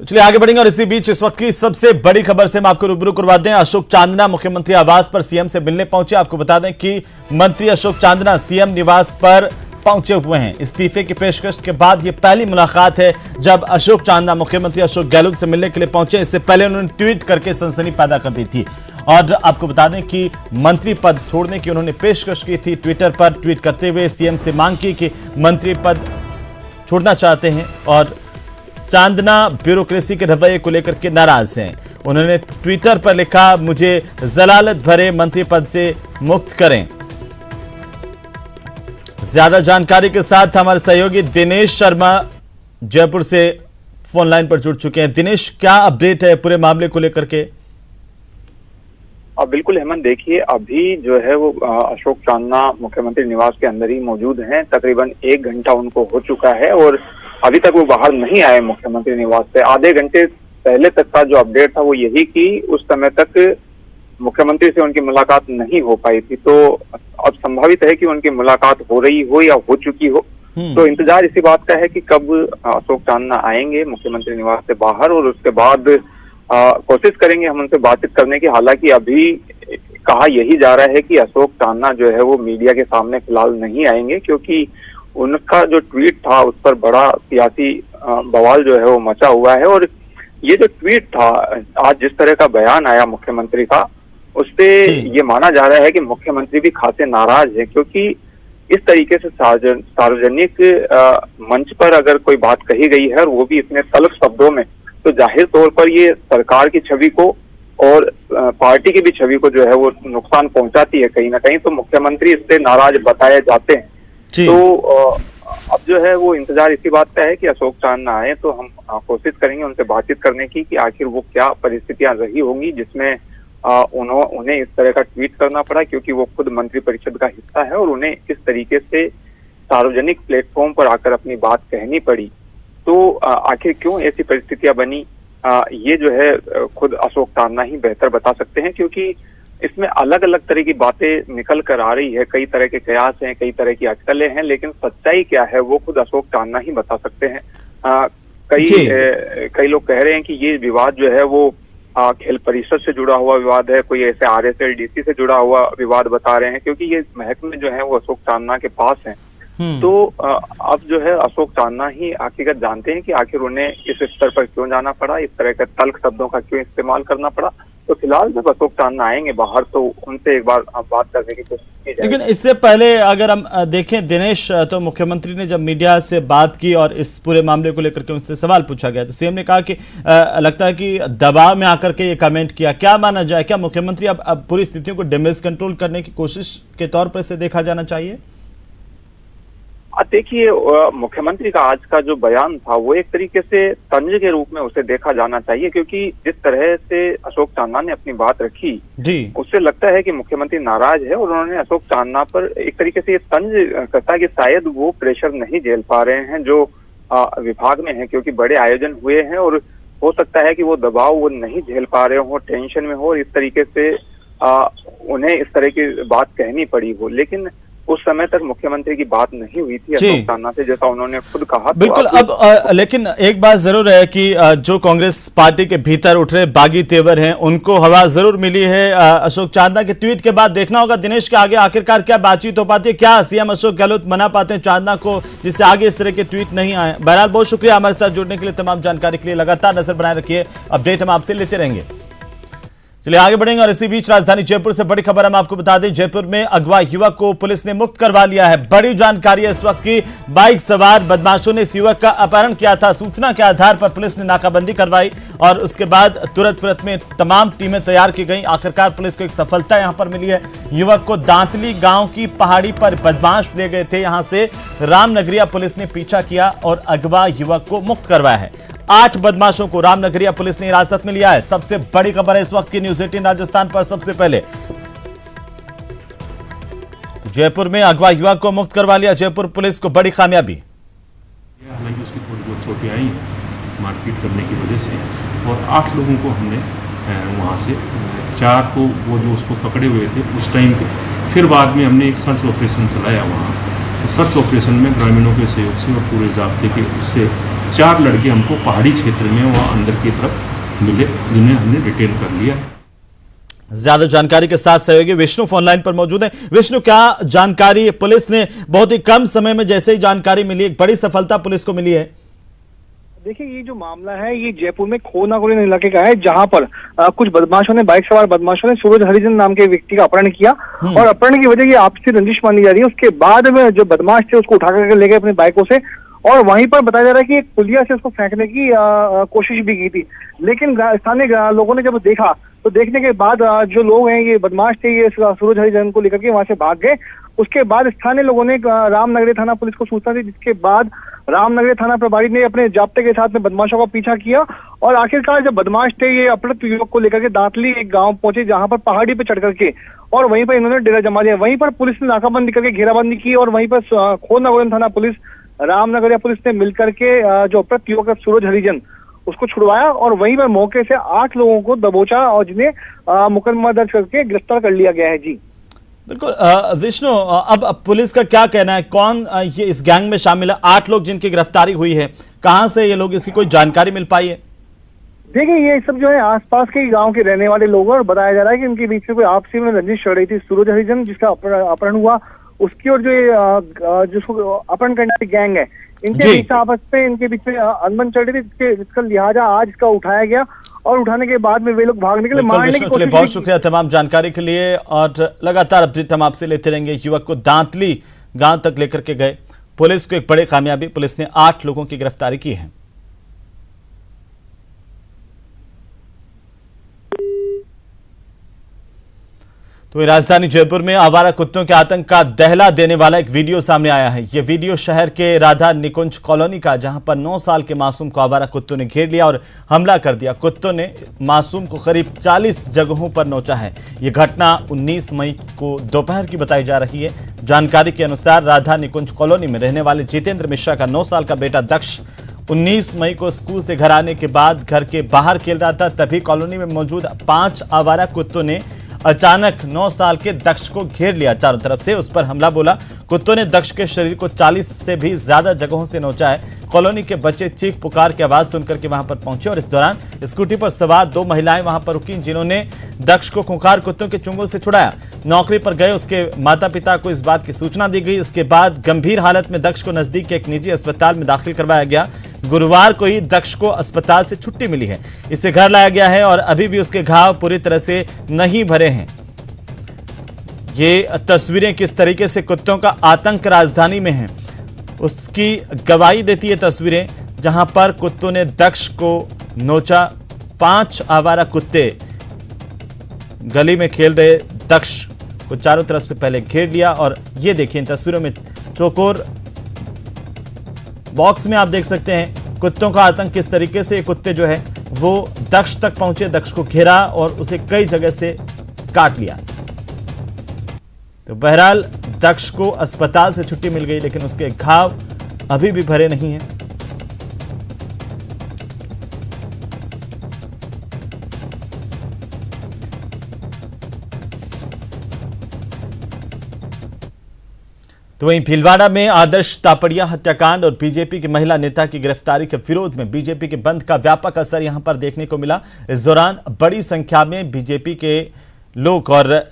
तो चलिए आगे बढ़ेंगे और इसी बीच इस वक्त की सबसे बड़ी खबर से हम आपको रूबरू करवा दें। अशोक चांदना मुख्यमंत्री आवास पर सीएम से मिलने पहुंचे। आपको बता दें कि मंत्री अशोक चांदना सीएम निवास पर पहुंचे हुए हैं। इस्तीफे की पेशकश के बाद यह पहली मुलाकात है जब अशोक चांदना मुख्यमंत्री अशोक गहलोत से मिलने के लिए पहुंचे। इससे पहले उन्होंने ट्वीट करके सनसनी पैदा कर दी थी और आपको बता दें कि मंत्री पद छोड़ने की उन्होंने पेशकश की थी। ट्विटर पर ट्वीट करते हुए सीएम से मांग की कि मंत्री पद छोड़ना चाहते हैं और चांदना ब्यूरोक्रेसी के रवैये को लेकर के नाराज हैं। उन्होंने ट्विटर पर लिखा, मुझे जलालत भरे मंत्री पद से मुक्त करें। ज्यादा जानकारी के साथ हमारे सहयोगी दिनेश शर्मा जयपुर से फोन लाइन पर जुड़ चुके हैं। दिनेश, क्या अपडेट है पूरे मामले को लेकर के? बिल्कुल हेमंत, देखिए अभी जो है वो अशोक चांदना मुख्यमंत्री निवास के अंदर ही मौजूद हैं। तकरीबन 1 घंटा उनको हो चुका है और अभी तक वो बाहर नहीं आए मुख्यमंत्री निवास से। आधे घंटे पहले तक का जो अपडेट था वो यही कि उस समय तक मुख्यमंत्री से उनकी मुलाकात नहीं हो पाई थी। तो अब संभावित है कि उनकी मुलाकात हो रही हो या हो चुकी हो। तो इंतजार इसी बात का है कि कब अशोक चांदना आएंगे मुख्यमंत्री निवास से बाहर और उसके बाद कोशिश करेंगे हम उनसे बातचीत करने की। हालांकि अभी कहा यही जा रहा है कि अशोक चांदना जो है वो मीडिया के सामने फिलहाल नहीं आएंगे, क्योंकि उनका जो ट्वीट था उस पर बड़ा सियासी बवाल जो है वो मचा हुआ है। और ये जो ट्वीट था, आज जिस तरह का बयान आया मुख्यमंत्री का, उससे ये माना जा रहा है कि मुख्यमंत्री भी खासे नाराज है, क्योंकि इस तरीके से सार्वजनिक मंच पर अगर कोई बात कही गई है और वो भी इतने तल्ख शब्दों में, तो जाहिर तौर पर ये सरकार की छवि को और पार्टी की भी छवि को जो है वो नुकसान पहुंचाती है कहीं ना कहीं। तो मुख्यमंत्री इससे नाराज बताए जाते हैं। तो अब जो है वो इंतजार इसी बात का है कि अशोक चांदना आए तो हम कोशिश करेंगे उनसे बातचीत करने की कि आखिर वो क्या परिस्थितियां रही होंगी जिसमें उन्हें इस तरह का ट्वीट करना पड़ा, क्योंकि वो खुद मंत्रिपरिषद का हिस्सा है और उन्हें किस तरीके से सार्वजनिक प्लेटफॉर्म पर आकर अपनी बात कहनी पड़ी। तो आखिर क्यों ऐसी परिस्थितियां बनी, ये जो है खुद अशोक चांदना ही बेहतर बता सकते हैं, क्योंकि इसमें अलग अलग तरह की बातें निकल कर आ रही है। कई तरह के कयास हैं, कई तरह की अटकलें हैं, लेकिन सच्चाई क्या है वो खुद अशोक चांदना ही बता सकते हैं। कई लोग कह रहे हैं कि ये विवाद जो है वो खेल परिषद से जुड़ा हुआ विवाद है, कोई ऐसे RSLDC से जुड़ा हुआ विवाद बता रहे हैं, क्योंकि ये महकमे जो है वो अशोक चांदना के पास है। तो अब जो है अशोक चांदना ही हकीकत जानते हैं कि आखिर उन्हें इस स्तर पर क्यों जाना पड़ा, इस तरह के तल्ख शब्दों का क्यों इस्तेमाल करना पड़ा। तो फिलहाल जब अशोक चांदना आएंगे बाहर तो उनसे एक बार बात करने की कोशिश की जाएगी। लेकिन इससे पहले अगर हम देखें दिनेश, तो मुख्यमंत्री ने जब मीडिया से बात की और इस पूरे मामले को लेकर के उनसे सवाल पूछा गया तो सीएम ने कहा कि लगता है कि दबाव में आकर के ये कमेंट किया। क्या माना जाए, क्या मुख्यमंत्री अब पूरी स्थितियों को डैमेज कंट्रोल करने की कोशिश के तौर पर इसे देखा जाना चाहिए? देखिए, मुख्यमंत्री का आज का जो बयान था वो एक तरीके से तंज के रूप में उसे देखा जाना चाहिए, क्योंकि जिस तरह से अशोक चांदना ने अपनी बात रखी उससे लगता है कि मुख्यमंत्री नाराज है और उन्होंने अशोक चांदना पर एक तरीके से ये तंज करता है कि शायद वो प्रेशर नहीं झेल पा रहे हैं जो विभाग में है, क्योंकि बड़े आयोजन हुए हैं और हो सकता है कि वो दबाव वो नहीं झेल पा रहे हो, टेंशन में हो और इस तरीके से उन्हें इस तरह की बात कहनी पड़ी हो। लेकिन उस समय तक मुख्यमंत्री की बात नहीं हुई थी अशोक चांदना से, जैसा उन्होंने खुद कहा। बिल्कुल। अब लेकिन एक बात जरूर है कि जो कांग्रेस पार्टी के भीतर उठ रहे बागी तेवर हैं उनको हवा जरूर मिली है अशोक चांदना के ट्वीट के बाद। देखना होगा दिनेश के आगे आखिरकार क्या बातचीत हो पाती है, क्या सीएम अशोक गहलोत मना पाते हैं चांदना को जिससे आगे इस तरह के ट्वीट नहीं आए। बहरहाल बहुत शुक्रिया हमारे साथ जुड़ने के लिए, तमाम जानकारी के लिए लगातार नजर बनाए रखिए, अपडेट हम आपसे लेते रहेंगे। चलिए आगे बढ़ेंगे और इसी बीच राजधानी जयपुर से बड़ी खबर हम आपको बता दें। जयपुर में अगवा युवक को पुलिस ने मुक्त करवा लिया है। बड़ी जानकारी है इस वक्त की। बाइक सवार बदमाशों ने इस युवक का अपहरण किया था। सूचना के आधार पर पुलिस ने नाकाबंदी करवाई और उसके बाद तुरंत में तमाम टीमें तैयार की गई। आखिरकार पुलिस को एक सफलता यहां पर मिली है। युवक को दांतली गांव की पहाड़ी पर बदमाश ले गए थे, यहां से रामनगरिया पुलिस ने पीछा किया और अगवा युवक को मुक्त करवाया है। 8 बदमाशों को रामनगरिया पुलिस ने हिरासत में लिया है। सबसे बड़ी खबर है इस वक्त की न्यूज़ 18 राजस्थान पर। सबसे पहले जयपुर में अगवा युवक को मुक्त करवा लिया, जयपुर पुलिस को बड़ी कामयाबी। हालांकि उसकी थोड़ी बहुत चोटें आई हैं मारपीट करने की वजह से, और 8 लोगों को हमने वहाँ से 4 तो वो जो उसको पकड़े हुए थे उस टाइम पे, फिर बाद में हमने एक सर्च ऑपरेशन चलाया वहाँ। तो सर्च ऑपरेशन में ग्रामीणों के सहयोग से और पूरे ज़ाब्ते के उससे 4 लड़के हमको पहाड़ी क्षेत्र में वहाँ अंदर की तरफ मिले, जिन्हें हमने डिटेन कर लिया है। ज्यादा जानकारी के साथ सहयोगी विष्णु फोन लाइन पर मौजूद है। विष्णु, क्या जानकारी पुलिस ने बहुत ही कम समय में जैसे ही जानकारी मिली, एक बड़ी सफलता पुलिस को मिली है? देखिए, ये जो मामला है ये जयपुर में खोनागोली इलाके का है, जहां पर कुछ बदमाशों ने, बाइक सवार बदमाशों ने सूरज हरिजन नाम के व्यक्ति का अपहरण किया और अपहरण की वजह ये आपसी रंजिश मानी जा रही है। उसके बाद में जो बदमाश थे उसको उठा करके ले गए अपनी बाइकों से और वहीं पर बताया जा रहा है कि एक पुलिया से उसको फेंकने की कोशिश भी की थी, लेकिन स्थानीय लोगों ने जब देखा तो देखने के बाद जो लोग हैं, ये बदमाश थे, ये सूरज हरिजन को लेकर के वहां से भाग गए। उसके बाद स्थानीय लोगों ने रामनगरी थाना पुलिस को सूचना दी, जिसके बाद रामनगरी थाना प्रभारी ने अपने जाब्ते के साथ में बदमाशों का पीछा किया और आखिरकार जब बदमाश थे ये अपहृत युवक को लेकर के दांतली एक गांव पहुंचे, जहां पर पहाड़ी पे चढ़ करके और वहीं पर इन्होंने डेरा जमा दिया। वहीं पर पुलिस ने नाकाबंदी करके घेराबंदी की और वहीं पर खोनागोली थाना पुलिस, रामनगरिया पुलिस ने मिलकर के जो अपहृत युवक सूरज हरिजन उसको छुड़वाया और वहीं पर मौके से 8 लोगों को दबोचा और जिन्हें मुकदमा दर्ज करके गिरफ्तार कर लिया गया है। जी बिल्कुल। विष्णु, अब पुलिस का क्या कहना है, कौन ये इस गैंग में शामिल है? 8 लोग जिनकी गिरफ्तारी हुई है, कहां से ये लोग, इसकी कोई जानकारी मिल पाई है? देखिए, ये सब जो है आसपास के गांव के रहने वाले लोग, और बताया जा रहा है कि उनके बीच में कोई आपसी में रंजिश चल रही थी। सूरज हरिजन जिसका अपहरण हुआ उसकी और जो जिसको अपहरण करने वाली गैंग है, इनके बीच आपस में इनके बीच में अनबन चल रही थी, जिसका लिहाजा आज इसका उठाया गया और उठाने के बाद में वे लोग भागने के लिए, मारने की कोशिश। बहुत शुक्रिया तमाम जानकारी के लिए और लगातार अपडेट हम आपसे लेते रहेंगे। युवक को दांतली गांव तक लेकर के गए पुलिस को एक बड़ी कामयाबी, पुलिस ने 8 लोगों की गिरफ्तारी की है। तो राजधानी जयपुर में आवारा कुत्तों के आतंक का दहला देने वाला एक वीडियो सामने आया है। यह वीडियो शहर के राधा निकुंज कॉलोनी का, जहां पर 9 साल के मासूम को आवारा कुत्तों ने घेर लिया और हमला कर दिया। कुत्तों ने मासूम को करीब 40 जगहों पर नोचा है। यह घटना 19 मई को दोपहर की बताई जा रही है। जानकारी के अनुसार राधा निकुंज कॉलोनी में रहने वाले जितेंद्र मिश्रा का 9 साल का बेटा दक्ष 19 मई को स्कूल से घर आने के बाद घर के बाहर खेल रहा था। तभी कॉलोनी में मौजूद 5 आवारा कुत्तों ने अचानक 9 साल के दक्ष को घेर लिया, चारों तरफ से उस पर हमला बोला। कुत्तों ने दक्ष के शरीर को 40 से भी ज्यादा जगहों से नोचा है। कॉलोनी के बच्चे चीख पुकार की आवाज सुनकर के वहां पर पहुंचे और इस दौरान स्कूटी पर सवार 2 महिलाएं वहां पर रुकी, जिन्होंने दक्ष को खूंखार कुत्तों के चुंगल से छुड़ाया। नौकरी पर गए उसके माता पिता को इस बात की सूचना दी गई। इसके बाद गंभीर हालत में दक्ष को नजदीक के एक निजी अस्पताल में दाखिल करवाया गया। गुरुवार को ही दक्ष को अस्पताल से छुट्टी मिली है। इसे घर लाया गया है और अभी भी उसके घाव पूरी तरह से नहीं भरे हैं। ये तस्वीरें किस तरीके से कुत्तों का आतंक राजधानी में है उसकी गवाही देती है तस्वीरें, जहां पर कुत्तों ने दक्ष को नोचा। 5 आवारा कुत्ते गली में खेल रहे दक्ष को चारों तरफ से पहले घेर लिया और ये देखिए इन तस्वीरों में चौकोर बॉक्स में आप देख सकते हैं कुत्तों का आतंक किस तरीके से। कुत्ते जो है वो दक्ष तक पहुंचे, दक्ष को घेरा और उसे कई जगह से काट लिया। तो बहरहाल दक्ष को अस्पताल से छुट्टी मिल गई, लेकिन उसके घाव अभी भी भरे नहीं हैं। तो वहीं भीलवाड़ा में आदर्श तापड़िया हत्याकांड और बीजेपी की महिला नेता की गिरफ्तारी के विरोध में बीजेपी के बंद का व्यापक असर यहां पर देखने को मिला। इस दौरान बड़ी संख्या में बीजेपी के लोग और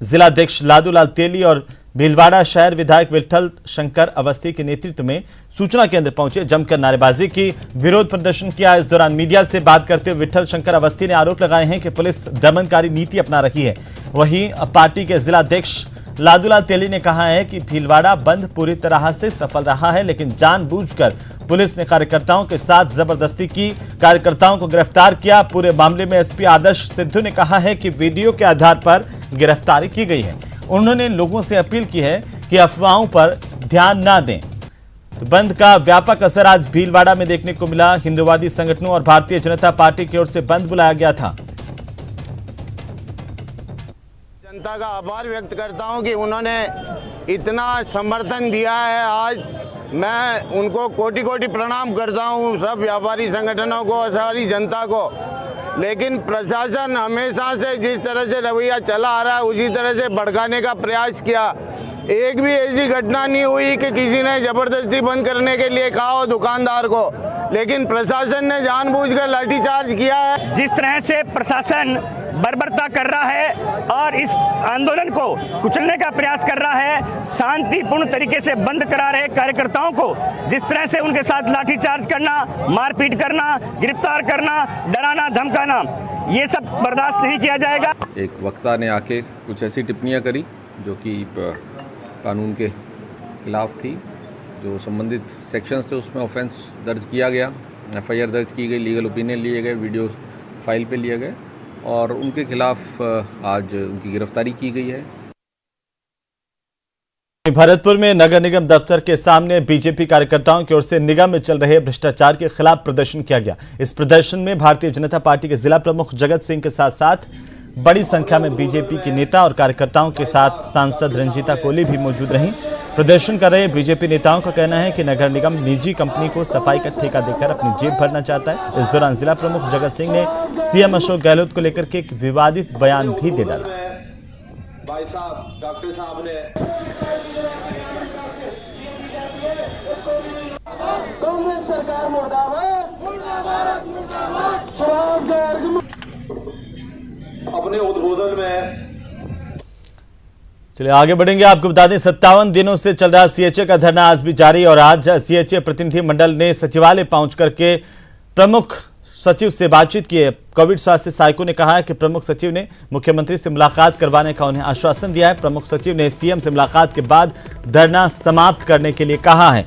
जिलाध्यक्ष लादूलाल तेली और भीलवाड़ा शहर विधायक विठल शंकर अवस्थी के नेतृत्व में सूचना केंद्र पहुंचे, जमकर नारेबाजी की, विरोध प्रदर्शन किया। इस दौरान मीडिया से बात करते हुए विठल शंकर अवस्थी ने आरोप लगाए हैं कि पुलिस दमनकारी नीति अपना रही है। वहीं पार्टी के जिलाध्यक्ष लादूलाल तेली ने कहा है कि भीलवाड़ा बंद पूरी तरह से सफल रहा है, लेकिन जानबूझकर पुलिस ने कार्यकर्ताओं के साथ जबरदस्ती की, कार्यकर्ताओं को गिरफ्तार किया। पूरे मामले में एसपी आदर्श सिद्धू ने कहा है कि वीडियो के आधार पर गिरफ्तारी की गई है। उन्होंने लोगों से अपील की है कि अफवाहों पर ध्यान ना दें। तो बंद का व्यापक असर आज भीलवाड़ा में देखने को मिला। हिंदुवादी संगठनों और भारतीय जनता पार्टी की ओर से बंद बुलाया गया था। जनता का आभार व्यक्त करता हूं कि उन्होंने इतना समर्थन दिया है। आज मैं उनको कोटि कोटि प्रणाम करता हूं, सब व्यापारी संगठनों को, सारी जनता को। लेकिन प्रशासन हमेशा से जिस तरह से रवैया चला आ रहा है उसी तरह से भड़काने का प्रयास किया। एक भी ऐसी घटना नहीं हुई कि किसी ने जबरदस्ती बंद करने के लिए कहा हो दुकानदार को। लेकिन प्रशासन ने जानबूझकर लाठीचार्ज किया है। जिस तरह से प्रशासन बर्बरता कर रहा है और इस आंदोलन को कुचलने का प्रयास कर रहा है, शांतिपूर्ण तरीके से बंद करा रहे कार्यकर्ताओं को जिस तरह से उनके साथ लाठीचार्ज करना, मारपीट करना, गिरफ्तार करना, डराना धमकाना, ये सब बर्दाश्त नहीं किया जाएगा। एक वक्ता ने आके कुछ ऐसी टिप्पणियां करी जो कि कानून के खिलाफ थी। जो संबंधित सेक्शंस थे उसमें ऑफेंस दर्ज किया गया, एफआईआर दर्ज की गई, लीगल ओपिनियन लिए गए, वीडियो फाइल पे लिए गए और उनके खिलाफ आज उनकी गिरफ्तारी की गई है। भरतपुर में नगर निगम दफ्तर के सामने बीजेपी कार्यकर्ताओं की ओर से निगम में चल रहे भ्रष्टाचार के खिलाफ प्रदर्शन किया गया। इस प्रदर्शन में भारतीय जनता पार्टी के जिला प्रमुख जगत सिंह के साथ साथ बड़ी संख्या में बीजेपी के नेता और कार्यकर्ताओं के साथ सांसद रंजीता कोली भी मौजूद रहीं। प्रदर्शन कर रहे बीजेपी नेताओं का कहना है कि नगर निगम निजी कंपनी को सफाई का ठेका देकर अपनी जेब भरना चाहता है। इस दौरान जिला प्रमुख जगत सिंह ने सीएम अशोक गहलोत को लेकर के एक विवादित बयान भी दे डाला। भाई साहब, डॉक्टर साहब ने कांग्रेस सरकार मुर्दाबाद, अपने उद्बोधन में। चलिए आगे बढ़ेंगे। आपको बता दें 57 दिनों से चल रहा सीएचए का धरना आज भी जारी और आज सीएचए प्रतिनिधि मंडल ने सचिवालय पहुंच करके प्रमुख सचिव से बातचीत की है। कोविड स्वास्थ्य सहायकों ने कहा है कि प्रमुख सचिव ने मुख्यमंत्री से मुलाकात करवाने का उन्हें आश्वासन दिया है। प्रमुख सचिव ने सीएम से मुलाकात के बाद धरना समाप्त करने के लिए कहा है।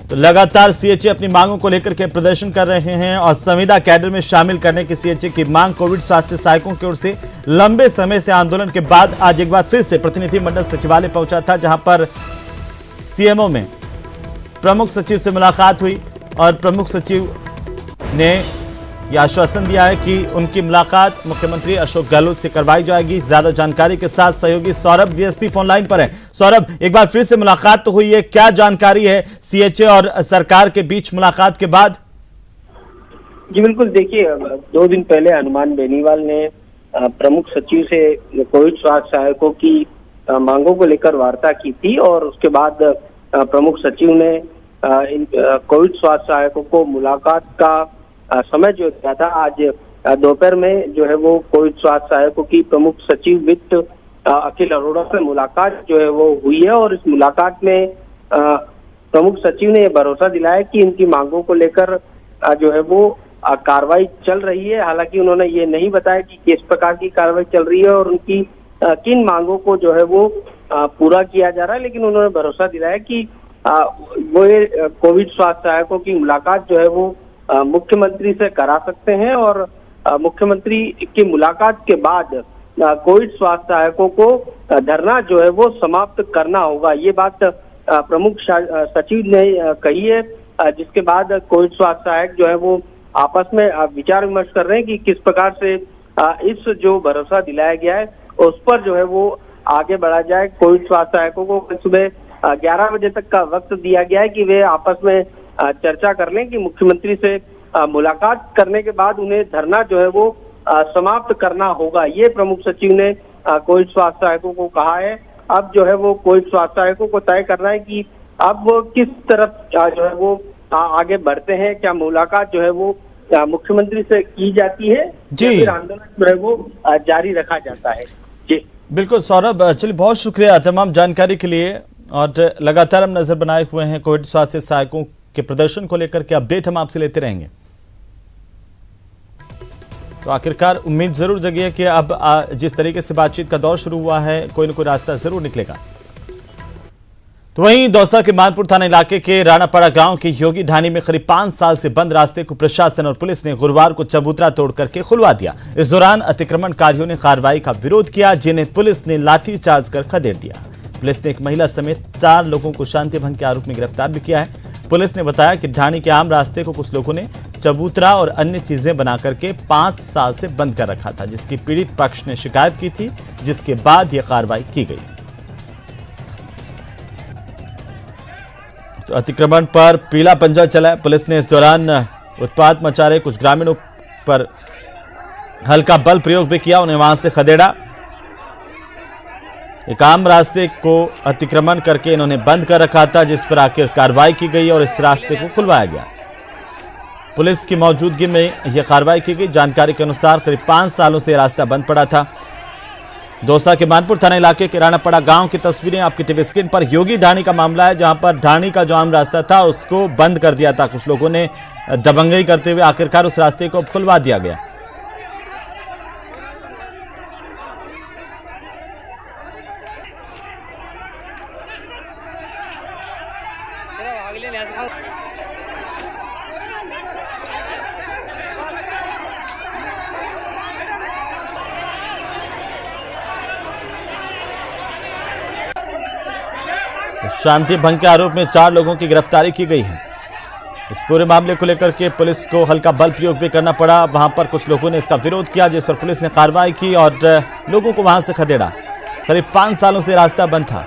तो लगातार सीएचए अपनी मांगों को लेकर के प्रदर्शन कर रहे हैं और संविदा कैडर में शामिल करने की सीएचए की मांग कोविड स्वास्थ्य सहायकों की ओर से लंबे समय से आंदोलन के बाद आज एक बार फिर से प्रतिनिधि मंडल सचिवालय पहुंचा था, जहां पर सीएमओ में प्रमुख सचिव से मुलाकात हुई और प्रमुख सचिव ने यह आश्वासन दिया है कि उनकी मुलाकात मुख्यमंत्री अशोक गहलोत से करवाई जाएगी। ज्यादा जानकारी के साथ सहयोगी सौरभ डीएसपी फोन लाइन पर है। सौरभ, एक बार फिर से मुलाकात तो हुई है, क्या जानकारी है सीएचए और सरकार के बीच मुलाकात के बाद? जी बिल्कुल, देखिए 2 दिन पहले हनुमान बेनीवाल ने प्रमुख सचिव से कोविड स्वास्थ्य सहायकों की मांगों को लेकर वार्ता की थी और उसके बाद प्रमुख सचिव ने कोविड स्वास्थ्य सहायकों को मुलाकात का समय जो दिया था। आज दोपहर में जो है वो कोविड स्वास्थ्य सहायकों की प्रमुख सचिव वित्त अखिल अरोड़ा से मुलाकात जो है वो हुई है और इस मुलाकात में प्रमुख सचिव ने भरोसा दिलाया कि इनकी मांगों को लेकर जो है वो कार्रवाई चल रही है। हालांकि उन्होंने ये नहीं बताया कि किस प्रकार की कार्रवाई चल रही है और उनकी किन मांगों को जो है वो पूरा किया जा रहा है, लेकिन उन्होंने भरोसा दिलाया कि वो कोविड स्वास्थ्य सहायकों की मुलाकात जो है वो मुख्यमंत्री से करा सकते हैं और मुख्यमंत्री की मुलाकात के बाद कोविड स्वास्थ्य सहायकों को धरना जो है वो समाप्त करना होगा। ये बात प्रमुख सचिव ने कही है, जिसके बाद कोविड स्वास्थ्य सहायक जो है वो आपस में विचार विमर्श कर रहे हैं कि किस प्रकार से इस जो भरोसा दिलाया गया है उस पर जो है वो आगे बढ़ा जाए। कोविड स्वास्थ्य सहायकों को सुबह 11 बजे तक का वक्त दिया गया है कि वे आपस में चर्चा कर लें कि मुख्यमंत्री से मुलाकात करने के बाद उन्हें धरना जो है वो समाप्त करना होगा। ये प्रमुख सचिव ने कोविड स्वास्थ्य सहायकों को कहा है। अब जो है वो कोविड स्वास्थ्य सहायकों को तय करना है कि अब वो किस तरफ जो है वो आगे बढ़ते हैं। क्या मुलाकात जो है वो मुख्यमंत्री से की जाती है या फिर आंदोलन जो है वो जारी रखा जाता है। जी बिल्कुल सौरभ, चलिए बहुत शुक्रिया तमाम जानकारी के लिए और लगातार हम नजर बनाए हुए हैं कोविड स्वास्थ्य सहायकों के प्रदर्शन को लेकर के अपडेट हम आपसे लेते रहेंगे। तो आखिरकार उम्मीद जरूर जगी है कि अब जिस तरीके से बातचीत का दौर शुरू हुआ है कोई न कोई रास्ता जरूर निकलेगा। तो वहीं दौसा के मानपुर थाना इलाके के राणापाड़ा गांव के योगी ढाणी में करीब 5 साल से बंद रास्ते को प्रशासन और पुलिस ने गुरुवार को चबूतरा तोड़ करके खुलवा दिया। इस दौरान अतिक्रमणकारियों ने कार्रवाई का विरोध किया, जिन्हें पुलिस ने लाठीचार्ज कर खदेड़ दिया। पुलिस ने एक महिला समेत 4 लोगों को शांति भंग के आरोप में गिरफ्तार भी किया है। पुलिस ने बताया कि ढाणी के आम रास्ते को कुछ लोगों ने चबूतरा और अन्य चीजें बना करके 5 साल से बंद कर रखा था, जिसकी पीड़ित पक्ष ने शिकायत की थी, जिसके बाद यह कार्रवाई की गई। तो अतिक्रमण पर पीला पंजा चला है। पुलिस ने इस दौरान उत्पात मचा रहे कुछ ग्रामीणों पर हल्का बल प्रयोग भी किया, उन्हें वहां से खदेड़ा। एक आम रास्ते को अतिक्रमण करके इन्होंने बंद कर रखा था, जिस पर आखिर कार्रवाई की गई और इस रास्ते को खुलवाया गया। पुलिस की मौजूदगी में यह कार्रवाई की गई। जानकारी के अनुसार करीब 5 सालों से रास्ता बंद पड़ा था। दौसा के मानपुर थाना इलाके के राणापड़ा गांव की तस्वीरें आपकी टीवी स्क्रीन पर। योगी ढाणी का मामला है, जहां पर ढाणी का जो आम रास्ता था उसको बंद कर दिया था। कुछ लोगों ने दबंगई करते हुए आखिरकार उस रास्ते को खुलवा दिया गया। शांति भंग के आरोप में 4 लोगों की गिरफ्तारी की गई है। इस पूरे मामले को लेकर के पुलिस को हल्का बल प्रयोग भी करना पड़ा। वहां पर कुछ लोगों ने इसका विरोध किया, जिस पर पुलिस ने कार्रवाई की और लोगों को वहां से खदेड़ा। करीब 5 सालों से रास्ता बंद था।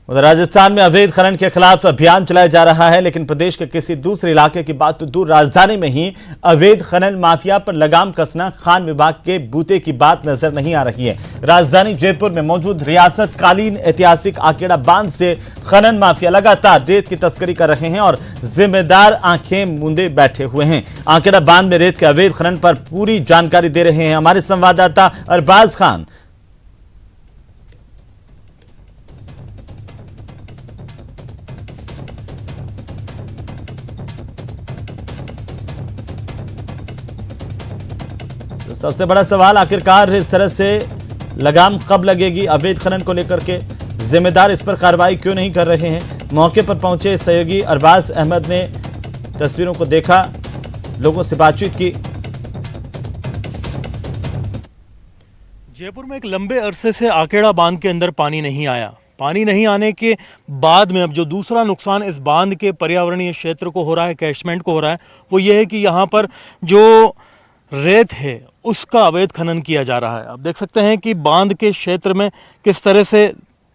उधर राजस्थान में अवैध खनन के खिलाफ अभियान चलाया जा रहा है, लेकिन प्रदेश के किसी दूसरे इलाके की बात तो दूर, राजधानी में ही अवैध खनन माफिया पर लगाम कसना खान विभाग के बूते की बात नजर नहीं आ रही है। राजधानी जयपुर में मौजूद रियासत कालीन ऐतिहासिक आकेड़ा बांध से खनन माफिया लगातार रेत की तस्करी कर रहे हैं और जिम्मेदार आंखें मूंदे बैठे हुए हैं। आकेड़ा बांध में रेत के अवैध खनन पर पूरी जानकारी दे रहे हैं हमारे संवाददाता अरबाज खान। सबसे बड़ा सवाल आखिरकार इस तरह से लगाम कब लगेगी? अवैध खनन को लेकर के जिम्मेदार इस पर कार्रवाई क्यों नहीं कर रहे हैं? मौके पर पहुंचे सहयोगी अरबाज अहमद ने तस्वीरों को देखा, लोगों से बातचीत की। जयपुर में एक लंबे अरसे से आकेड़ा बांध के अंदर पानी नहीं आया। पानी नहीं आने के बाद में अब जो दूसरा नुकसान इस बांध के पर्यावरणीय क्षेत्र को हो रहा है, कैचमेंट को हो रहा है, वो ये है कि यहाँ पर जो रेत है उसका अवैध खनन किया जा रहा है। आप देख सकते हैं कि बांध के क्षेत्र में किस तरह से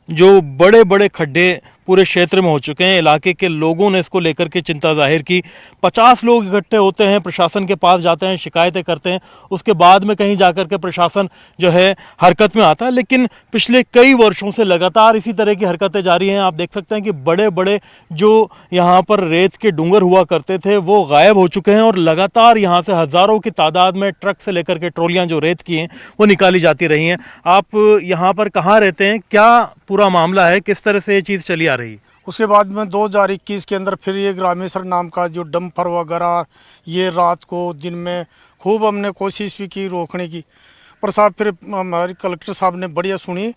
जो बड़े बड़े खड्डे पूरे क्षेत्र में हो चुके हैं। इलाके के लोगों ने इसको लेकर के चिंता जाहिर की। 50 लोग इकट्ठे होते हैं, प्रशासन के पास जाते हैं, शिकायतें करते हैं, उसके बाद में कहीं जाकर के प्रशासन जो है हरकत में आता है। लेकिन पिछले कई वर्षों से लगातार इसी तरह की हरकतें जारी हैं। आप देख सकते हैं कि बड़े बड़े जो यहाँ पर रेत के डूंगर हुआ करते थे वो गायब हो चुके हैं और लगातार यहाँ से हज़ारों की तादाद में ट्रक से लेकर के ट्रॉलियाँ जो रेत की हैं वो निकाली जाती रही हैं। आप यहाँ पर कहाँ रहते हैं, क्या पूरा मामला है, किस तरह से ये चीज़ चली आ रही? उसके बाद में 2021 के अंदर फिर ये ग्रामेश्वर नाम का जो डंपर वगैरह ये रात को दिन में खूब हमने कोशिश भी की रोकने की, पर साहब फिर हमारी कलेक्टर साहब ने बढ़िया सुनी।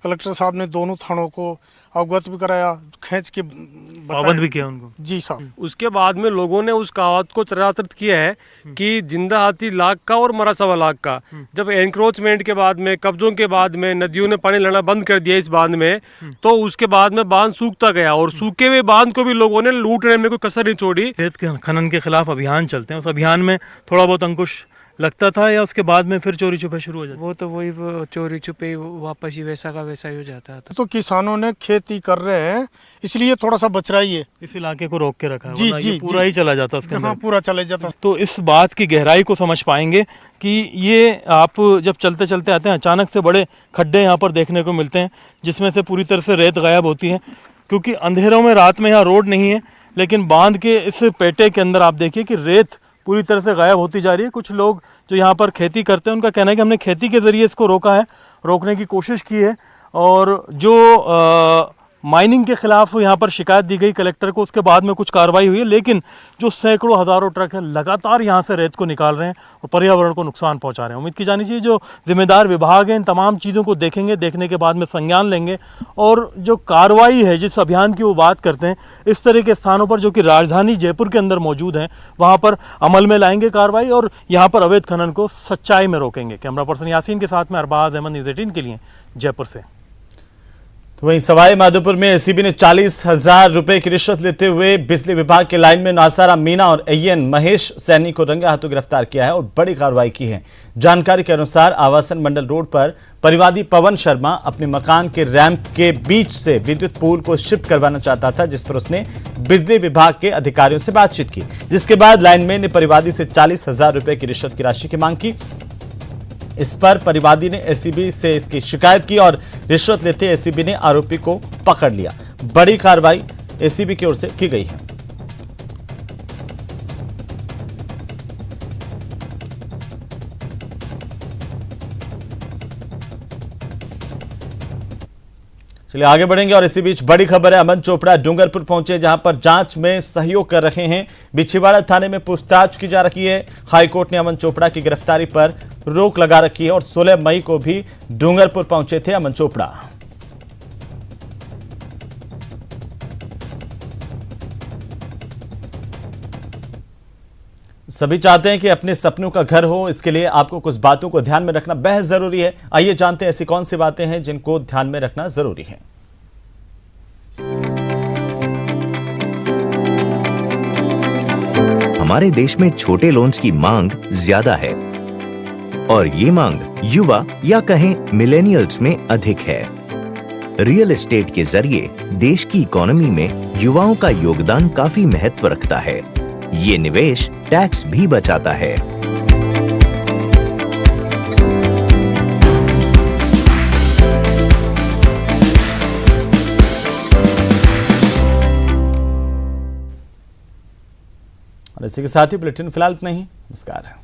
कलेक्टर साहब ने दोनों थानों को अवगत भी कराया, खींच के पाबंद भी किया उनको। जी साहब। उसके बाद में लोगों ने उस कहावत को चरितार्थ किया है कि जिंदा हाथी लाख का और मरा 1.25 लाख का। जब एनक्रोचमेंट के बाद में, कब्जों के बाद में नदियों ने पानी लाना बंद कर दिया इस बांध में, तो उसके बाद में बांध सूखता गया और सूखे हुए बांध को भी लोगों ने लूटने में कोई कसर नहीं छोड़ी। रेत के खनन के खिलाफ अभियान चलते हैं, उस अभियान में थोड़ा बहुत अंकुश लगता था या उसके बाद में फिर चोरी छुपे शुरू हो जाता? वो तो वही चोरी छुपे वापस ही वैसा का वैसा ही हो जाता था। तो किसानों ने खेती कर रहे हैं इसलिए थोड़ा सा बच रही है, इस इलाके को रोक के रखा है। जी जी, पूरा ही चला जाता उसके अंदर। हाँ, पूरा चला जाता। तो इस बात की गहराई को समझ पाएंगे कि ये आप जब चलते चलते आते हैं अचानक से बड़े खड्डे यहाँ पर देखने को मिलते हैं जिसमें से पूरी तरह से रेत गायब होती है, क्योंकि अंधेरों में रात में यहाँ रोड नहीं है, लेकिन बांध के इस पेटे के अंदर आप देखिए कि रेत पूरी तरह से गायब होती जा रही है। कुछ लोग जो यहाँ पर खेती करते हैं उनका कहना है कि हमने खेती के ज़रिए इसको रोका है, रोकने की कोशिश की है और जो माइनिंग के खिलाफ यहाँ पर शिकायत दी गई कलेक्टर को, उसके बाद में कुछ कार्रवाई हुई है, लेकिन जो सैकड़ों हज़ारों ट्रक है लगातार यहाँ से रेत को निकाल रहे हैं और पर्यावरण को नुकसान पहुँचा रहे हैं। उम्मीद की जानी चाहिए जो जिम्मेदार विभाग हैं इन तमाम चीज़ों को देखेंगे, देखने के बाद में संज्ञान लेंगे और जो कार्रवाई है, जिस अभियान की वो बात करते हैं, इस तरह के स्थानों पर जो कि राजधानी जयपुर के अंदर मौजूद हैं वहाँ पर अमल में लाएंगे कार्रवाई और यहाँ पर अवैध खनन को सच्चाई में रोकेंगे। कैमरा पर्सन यासीन के साथ में अरबाज अहमद, न्यूज़ 18 के लिए जयपुर से। तो वहीं सवाई माधोपुर में एसीबी ने 40,000 रुपए की रिश्वत लेते हुए बिजली विभाग के लाइनमैन नासाराम मीना और एएन महेश सैनी को रंगे हाथों गिरफ्तार किया है और बड़ी कार्रवाई की है। जानकारी के अनुसार आवासन मंडल रोड पर परिवादी पवन शर्मा अपने मकान के रैंप के बीच से विद्युत पोल को शिफ्ट करवाना चाहता था, जिस पर उसने बिजली विभाग के अधिकारियों से बातचीत की, जिसके बाद लाइनमैन ने परिवादी से 40,000 रुपए की रिश्वत की राशि की मांग की। इस पर परिवादी ने एसीबी से इसकी शिकायत की और रिश्वत लेते एसीबी ने आरोपी को पकड़ लिया। बड़ी कार्रवाई एसीबी की ओर से की गई है। चलिए आगे बढ़ेंगे और इसी बीच बड़ी खबर है, अमन चोपड़ा डूंगरपुर पहुंचे जहां पर जांच में सहयोग कर रहे हैं। बिछीवाड़ा थाने में पूछताछ की जा रही है। हाईकोर्ट ने अमन चोपड़ा की गिरफ्तारी पर रोक लगा रखी है और 16 मई को भी डूंगरपुर पहुंचे थे अमन चोपड़ा। सभी चाहते हैं कि अपने सपनों का घर हो, इसके लिए आपको कुछ बातों को ध्यान में रखना बेहद जरूरी है। आइए जानते हैं ऐसी कौन सी बातें हैं जिनको ध्यान में रखना जरूरी है। हमारे देश में छोटे लोन्स की मांग ज्यादा है और ये मांग युवा या कहें मिलेनियल्स में अधिक है। रियल एस्टेट के जरिए देश की इकोनॉमी में युवाओं का योगदान काफी महत्व रखता है। ये निवेश टैक्स भी बचाता है। और इसी के साथ ही बुलेटिन फिलहाल इतना ही। नमस्कार।